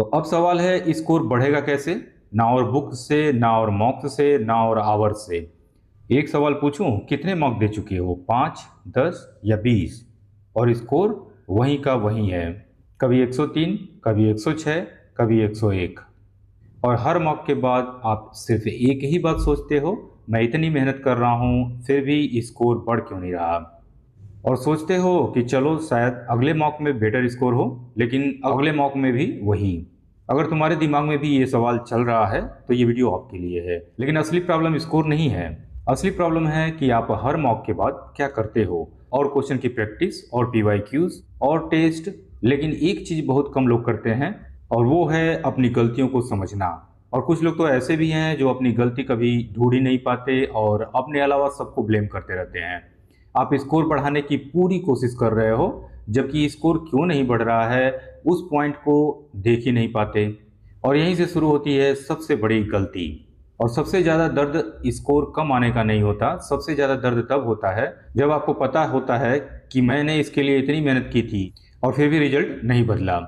तो अब सवाल है, स्कोर बढ़ेगा कैसे? ना और बुक से, ना और मॉक से, ना और आवर से। एक सवाल पूछूं, कितने मॉक दे चुके हो? 5, 10 या 20? और स्कोर वहीं का वहीं है, कभी 103, कभी 106, कभी 101। और हर मॉक के बाद आप सिर्फ एक ही बात सोचते हो, मैं इतनी मेहनत कर रहा हूँ फिर भी स्कोर बढ़ क्यों नहीं रहा? और सोचते हो कि चलो शायद अगले मॉक में बेटर स्कोर हो, लेकिन अगले मॉक में भी वही। अगर तुम्हारे दिमाग में भी ये सवाल चल रहा है तो ये वीडियो आपके लिए है। लेकिन असली प्रॉब्लम स्कोर नहीं है, असली प्रॉब्लम है कि आप हर मॉक के बाद क्या करते हो। और क्वेश्चन की प्रैक्टिस और पीवाईक्यूज और टेस्ट। लेकिन एक चीज़ बहुत कम लोग करते हैं, और वो है अपनी गलतियों को समझना। और कुछ लोग तो ऐसे भी हैं जो अपनी गलती कभी ढूंढ ही नहीं पाते और अपने अलावा सबको ब्लेम करते रहते हैं। आप स्कोर बढ़ाने की पूरी कोशिश कर रहे हो, जबकि स्कोर क्यों नहीं बढ़ रहा है उस पॉइंट को देख ही नहीं पाते। और यहीं से शुरू होती है सबसे बड़ी गलती। और सबसे ज़्यादा दर्द स्कोर कम आने का नहीं होता, सबसे ज़्यादा दर्द तब होता है जब आपको पता होता है कि मैंने इसके लिए इतनी मेहनत की थी और फिर भी रिजल्ट नहीं बदला।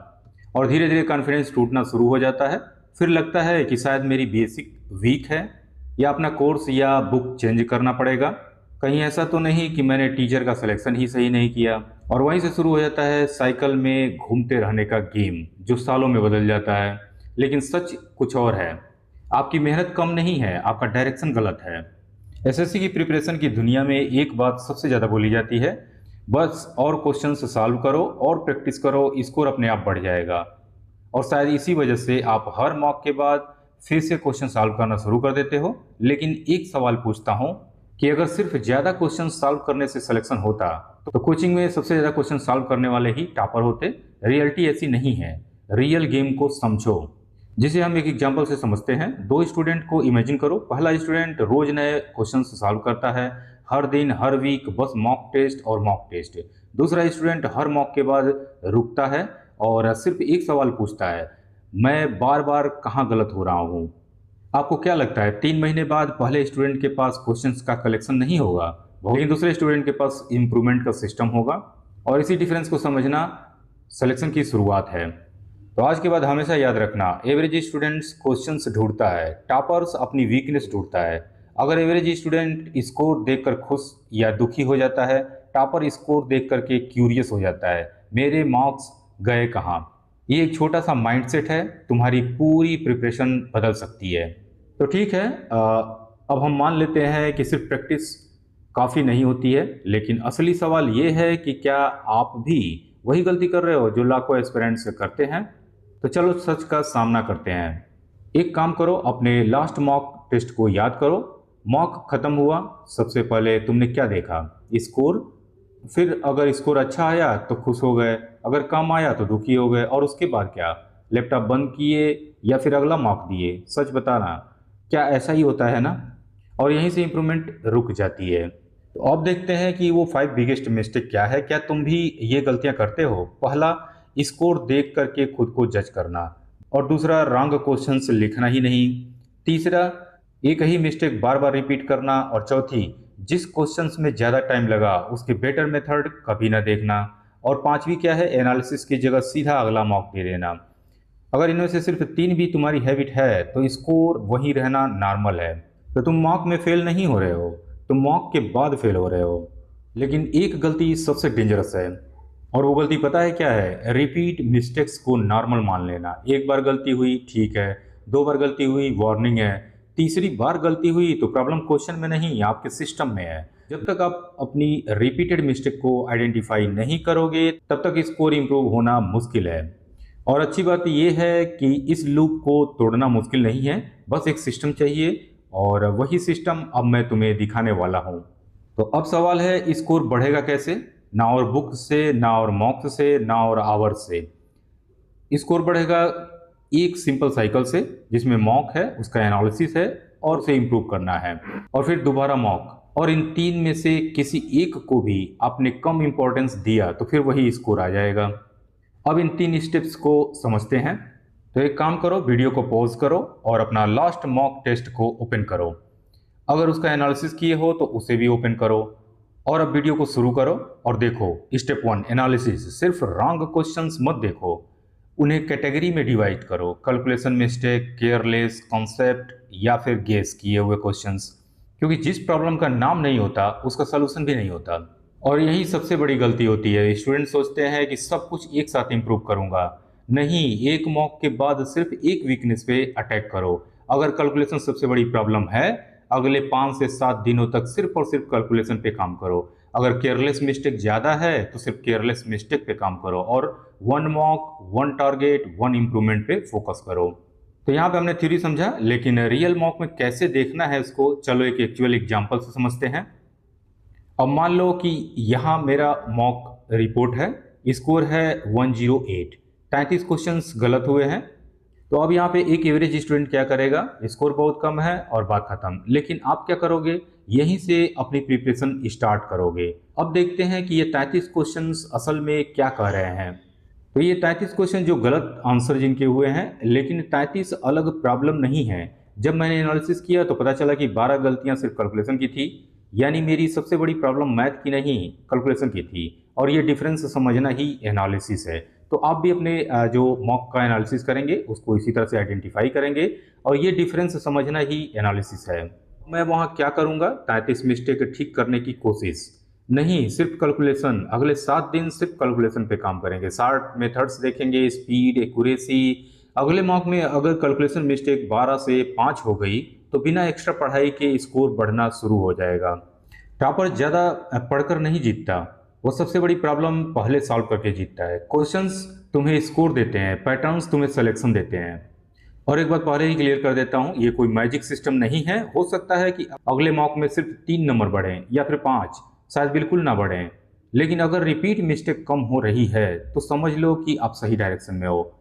और धीरे धीरे कॉन्फिडेंस टूटना शुरू हो जाता है। फिर लगता है कि शायद मेरी बेसिक वीक है, या अपना कोर्स या बुक चेंज करना पड़ेगा। कहीं ऐसा तो नहीं कि मैंने टीचर का सिलेक्शन ही सही नहीं किया। और वहीं से शुरू हो जाता है साइकिल में घूमते रहने का गेम, जो सालों में बदल जाता है। लेकिन सच कुछ और है, आपकी मेहनत कम नहीं है, आपका डायरेक्शन गलत है। एसएससी की प्रिपरेशन की दुनिया में एक बात सबसे ज़्यादा बोली जाती है, बस और क्वेश्चन सॉल्व करो और प्रैक्टिस करो, स्कोर अपने आप बढ़ जाएगा। और शायद इसी वजह से आप हर मॉक के बाद फिर से क्वेश्चन सॉल्व करना शुरू कर देते हो। लेकिन एक सवाल पूछता हूँ कि अगर सिर्फ ज़्यादा क्वेश्चन सॉल्व करने से सिलेक्शन होता तो कोचिंग में सबसे ज़्यादा क्वेश्चन सॉल्व करने वाले ही टॉपर होते। रियलिटी ऐसी नहीं है। रियल गेम को समझो, जिसे हम एक एग्जांपल से समझते हैं। दो स्टूडेंट को इमेजिन करो। पहला स्टूडेंट रोज नए क्वेश्चन सॉल्व करता है, हर दिन हर वीक बस मॉक टेस्ट और मॉक टेस्ट। दूसरा स्टूडेंट हर मॉक के बाद रुकता है और सिर्फ एक सवाल पूछता है, मैं बार बार कहाँ गलत हो रहा हूँ? आपको क्या लगता है 3 महीने बाद पहले स्टूडेंट के पास क्वेश्चंस का कलेक्शन नहीं होगा, लेकिन दूसरे स्टूडेंट के पास इम्प्रूवमेंट का सिस्टम होगा? और इसी डिफरेंस को समझना सिलेक्शन की शुरुआत है। तो आज के बाद हमेशा याद रखना, एवरेज स्टूडेंट्स क्वेश्चंस ढूंढता है, टॉपर्स अपनी वीकनेस ढूंढता है। अगर एवरेज स्टूडेंट स्कोर देखकर खुश या दुखी हो जाता है, टॉपर स्कोर देख करके क्यूरियस हो जाता है, मेरे मार्क्स गए कहाँ? ये एक छोटा सा माइंडसेट है, तुम्हारी पूरी प्रिपरेशन बदल सकती है। तो ठीक है, अब हम मान लेते हैं कि सिर्फ प्रैक्टिस काफ़ी नहीं होती है, लेकिन असली सवाल ये है कि क्या आप भी वही गलती कर रहे हो जो लाखों एस्पिरेंट्स करते हैं? तो चलो सच का सामना करते हैं। एक काम करो, अपने लास्ट मॉक टेस्ट को याद करो। मॉक खत्म हुआ, सबसे पहले तुमने क्या देखा? स्कोर। फिर अगर स्कोर अच्छा आया तो खुश हो गए, अगर कम आया तो दुखी हो गए, और उसके बाद क्या? लैपटॉप बंद किए या फिर अगला मॉक दिए? सच बताना, क्या ऐसा ही होता है ना? और यहीं से इम्प्रूवमेंट रुक जाती है। तो अब देखते हैं कि वो 5 बिगेस्ट मिस्टेक क्या है। क्या तुम भी ये गलतियां करते हो? पहला, स्कोर देख करके खुद को जज करना। और दूसरा, रॉन्ग क्वेश्चंस लिखना ही नहीं। तीसरा, एक ही मिस्टेक बार बार रिपीट करना। और चौथी, जिस क्वेश्चंस में ज़्यादा टाइम लगा उसके बेटर मेथड कभी ना देखना। और पांचवी क्या है, एनालिसिस की जगह सीधा अगला मॉक दे देना। अगर इनमें से सिर्फ 3 भी तुम्हारी हैबिट है तो स्कोर वहीं रहना नॉर्मल है। तो तुम मॉक में फेल नहीं हो रहे हो, तुम मॉक के बाद फेल हो रहे हो। लेकिन एक गलती सबसे डेंजरस है, और वो गलती पता है क्या है? रिपीट मिस्टेक्स को नॉर्मल मान लेना। एक बार गलती हुई ठीक है, 2 बार गलती हुई वार्निंग है, तीसरी बार गलती हुई तो प्रॉब्लम क्वेश्चन में नहीं आपके सिस्टम में है। जब तक आप अपनी रिपीटेड मिस्टेक को आइडेंटिफाई नहीं करोगे तब तक स्कोर इंप्रूव होना मुश्किल है। और अच्छी बात यह है कि इस लूप को तोड़ना मुश्किल नहीं है, बस एक सिस्टम चाहिए, और वही सिस्टम अब मैं तुम्हें दिखाने वाला हूँ। तो अब सवाल है, स्कोर बढ़ेगा कैसे? ना और बुक से, ना और मॉक से, ना और आवर से। स्कोर बढ़ेगा एक सिंपल साइकिल से, जिसमें मॉक है, उसका एनालिसिस है और उसे इम्प्रूव करना है, और फिर दोबारा मॉक। और इन 3 में से किसी एक को भी आपने कम इंपॉर्टेंस दिया तो फिर वही स्कोर आ जाएगा। अब इन 3 स्टेप्स को समझते हैं। तो एक काम करो, वीडियो को पॉज करो और अपना लास्ट मॉक टेस्ट को ओपन करो। अगर उसका एनालिसिस किए हो तो उसे भी ओपन करो। और अब वीडियो को शुरू करो और देखो। Step 1, analysis. सिर्फ रॉन्ग क्वेश्चंस मत देखो, उन्हें कैटेगरी में डिवाइड करो, कैलकुलेशन मिस्टेक, केयरलेस, कॉन्सेप्ट या फिर गेस किए हुए क्वेश्चंस। क्योंकि जिस प्रॉब्लम का नाम नहीं होता उसका सलूशन भी नहीं होता। और यही सबसे बड़ी गलती होती है। स्टूडेंट सोचते हैं कि सब कुछ एक साथ इंप्रूव करूंगा। नहीं, एक मॉक के बाद सिर्फ एक वीकनेस पे अटैक करो। अगर कैलकुलेशन सबसे बड़ी प्रॉब्लम है, अगले 5 से 7 दिनों तक सिर्फ और सिर्फ कैलकुलेशन पे काम करो। अगर केयरलेस मिस्टेक ज़्यादा है तो सिर्फ केयरलेस मिस्टेक पे काम करो और 1 मॉक, 1 टारगेट, 1 इम्प्रूवमेंट पे फोकस करो। तो यहाँ पे हमने थ्योरी समझा, लेकिन रियल मॉक में कैसे देखना है उसको चलो एक एक्चुअल एग्जाम्पल से समझते हैं। अब मान लो कि यहाँ मेरा मॉक रिपोर्ट है, स्कोर है 108, 33 क्वेश्चंस गलत हुए हैं। तो अब यहाँ पे एक एवरेज स्टूडेंट क्या करेगा, स्कोर बहुत कम है और बात खत्म। लेकिन आप क्या करोगे, यहीं से अपनी प्रिपरेशन स्टार्ट करोगे। अब देखते हैं कि ये 33 क्वेश्चंस असल में क्या कह रहे हैं। तो ये 33 क्वेश्चन जो गलत आंसर जिनके हुए हैं, लेकिन 33 अलग प्रॉब्लम नहीं है। जब मैंने एनालिसिस किया तो पता चला कि 12 गलतियां सिर्फ कैलकुलेशन की थी। यानी मेरी सबसे बड़ी प्रॉब्लम मैथ की नहीं, कैलकुलेशन की थी। और ये डिफरेंस समझना ही एनालिसिस है। तो आप भी अपने जो मॉक का एनालिसिस करेंगे उसको इसी तरह से आइडेंटिफाई करेंगे, और ये डिफरेंस समझना ही एनालिसिस है। मैं वहाँ क्या करूँगा, 33 मिस्टेक ठीक करने की कोशिश नहीं, सिर्फ कैलकुलेशन। अगले 7 दिन सिर्फ कैलकुलेशन पे काम करेंगे, शार्ट मेथड्स देखेंगे, स्पीड, एक्यूरेसी। अगले मॉक में अगर कैलकुलेशन मिस्टेक 12 से 5 हो गई तो बिना एक्स्ट्रा पढ़ाई के स्कोर बढ़ना शुरू हो जाएगा। टॉपर ज़्यादा पढ़कर नहीं जीतता, वो सबसे बड़ी प्रॉब्लम पहले सॉल्व करके जीतता है। क्वेश्चंस तुम्हें स्कोर देते हैं, पैटर्न्स तुम्हें सिलेक्शन देते हैं। और एक बात पहले ही क्लियर कर देता हूँ, ये कोई मैजिक सिस्टम नहीं है। हो सकता है कि अगले मॉक में सिर्फ 3 नंबर बढ़ें या फिर 5, शायद बिल्कुल ना बढ़ें। लेकिन अगर रिपीट मिस्टेक कम हो रही है तो समझ लो कि आप सही डायरेक्शन में हो।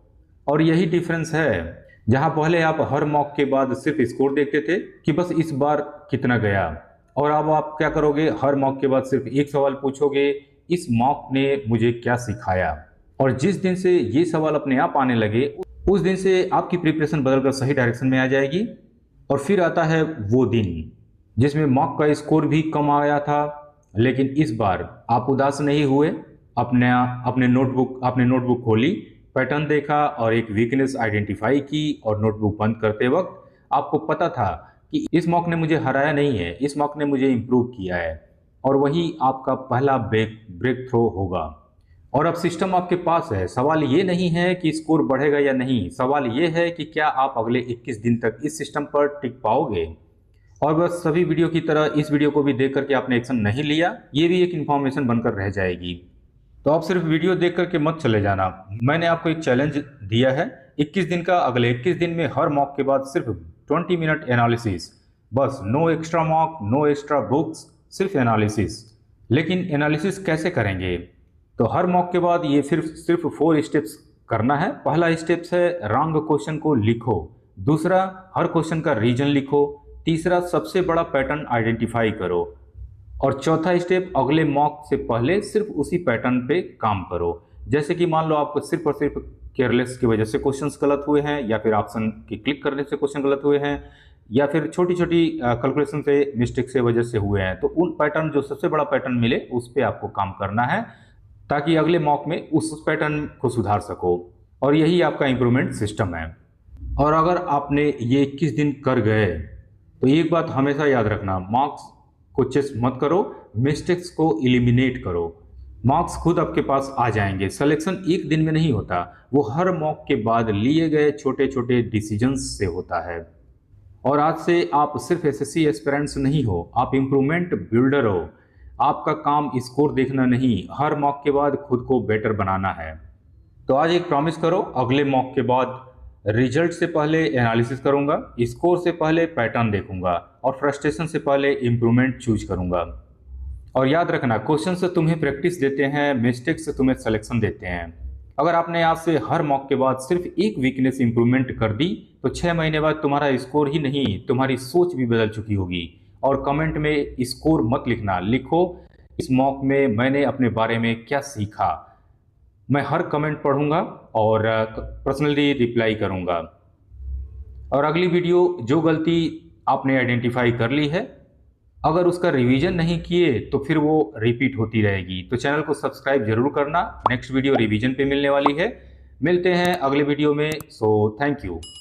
और यही डिफरेंस है, जहां पहले आप हर मॉक के बाद सिर्फ स्कोर देखते थे कि बस इस बार कितना गया, और अब आप क्या करोगे, हर मॉक के बाद सिर्फ एक सवाल पूछोगे, इस मॉक ने मुझे क्या सिखाया। और जिस दिन से ये सवाल अपने आप आने लगे उस दिन से आपकी प्रिपरेशन बदलकर सही डायरेक्शन में आ जाएगी। और फिर आता है वो दिन जिसमें मॉक का स्कोर भी कम आया था, लेकिन इस बार आप उदास नहीं हुए। अपने नोटबुक खोली, पैटर्न देखा और एक वीकनेस आइडेंटिफाई की, और नोटबुक बंद करते वक्त आपको पता था कि इस मॉक ने मुझे हराया नहीं है, इस मॉक ने मुझे इम्प्रूव किया है। और वही आपका पहला ब्रेक थ्रो होगा। और अब सिस्टम आपके पास है। सवाल ये नहीं है कि स्कोर बढ़ेगा या नहीं, सवाल ये है कि क्या आप अगले 21 दिन तक इस सिस्टम पर टिक पाओगे। और बस सभी वीडियो की तरह इस वीडियो को भी देख करके आपने एक्शन नहीं लिया, ये भी एक इन्फॉर्मेशन बनकर रह जाएगी। तो आप सिर्फ वीडियो देख करके मत चले जाना। मैंने आपको एक चैलेंज दिया है 21 दिन का। अगले 21 दिन में हर मॉक के बाद सिर्फ 20 मिनट एनालिसिस, बस no extra mock, no extra books, सिर्फ एनालिसिस। लेकिन एनालिसिस कैसे करेंगे, तो हर मॉक के बाद ये सिर्फ 4 स्टेप्स करना है। पहला स्टेप्स है रॉन्ग क्वेश्चन को लिखो, दूसरा हर क्वेश्चन का रीजन लिखो, तीसरा सबसे बड़ा पैटर्न आइडेंटिफाई करो, और चौथा स्टेप अगले मॉक से पहले सिर्फ उसी पैटर्न पे काम करो। जैसे कि मान लो आपको सिर्फ और सिर्फ केयरलेस की वजह से क्वेश्चंस गलत हुए हैं, या फिर ऑप्शन की क्लिक करने से क्वेश्चन गलत हुए हैं, या फिर छोटी छोटी कैलकुलेशन से मिस्टेक से वजह से हुए हैं, तो उन पैटर्न जो सबसे बड़ा पैटर्न मिले उस पर आपको काम करना है, ताकि अगले मॉक में उस पैटर्न को सुधार सको। और यही आपका इम्प्रूवमेंट सिस्टम है। और अगर आपने ये 21 दिन कर गए तो एक बात हमेशा याद रखना, मार्क्स को चेस मत करो, मिस्टेक्स को एलिमिनेट करो। मार्क्स खुद आपके पास आ जाएंगे। सिलेक्शन एक दिन में नहीं होता, वो हर मॉक के बाद लिए गए छोटे छोटे डिसीजंस से होता है। और आज से आप सिर्फ एसएससी एस्पिरेंट्स नहीं हो, आप इम्प्रूवमेंट बिल्डर हो। आपका काम स्कोर देखना नहीं, हर मॉक के बाद खुद को बेटर बनाना है। तो आज एक प्रॉमिस करो, अगले मॉक के बाद रिजल्ट से पहले एनालिसिस करूंगा, स्कोर से पहले पैटर्न देखूंगा, और फ्रस्ट्रेशन से पहले इम्प्रूवमेंट चूज करूंगा। और याद रखना, क्वेश्चन से तुम्हें प्रैक्टिस देते हैं, मिस्टेक से तुम्हें सिलेक्शन देते हैं। अगर आपने आज से हर मॉक के बाद सिर्फ एक वीकनेस इंप्रूवमेंट कर दी तो 6 महीने बाद तुम्हारा स्कोर ही नहीं, तुम्हारी सोच भी बदल चुकी होगी। और कमेंट में स्कोर मत लिखना, लिखो इस मॉक में मैंने अपने बारे में क्या सीखा। मैं हर कमेंट पढ़ूंगा और पर्सनली रिप्लाई करूंगा। और अगली वीडियो जो गलती आपने आइडेंटिफाई कर ली है, अगर उसका रिवीजन नहीं किए तो फिर वो रिपीट होती रहेगी। तो चैनल को सब्सक्राइब जरूर करना। नेक्स्ट वीडियो रिवीजन पे मिलने वाली है। मिलते हैं अगले वीडियो में। So thank you.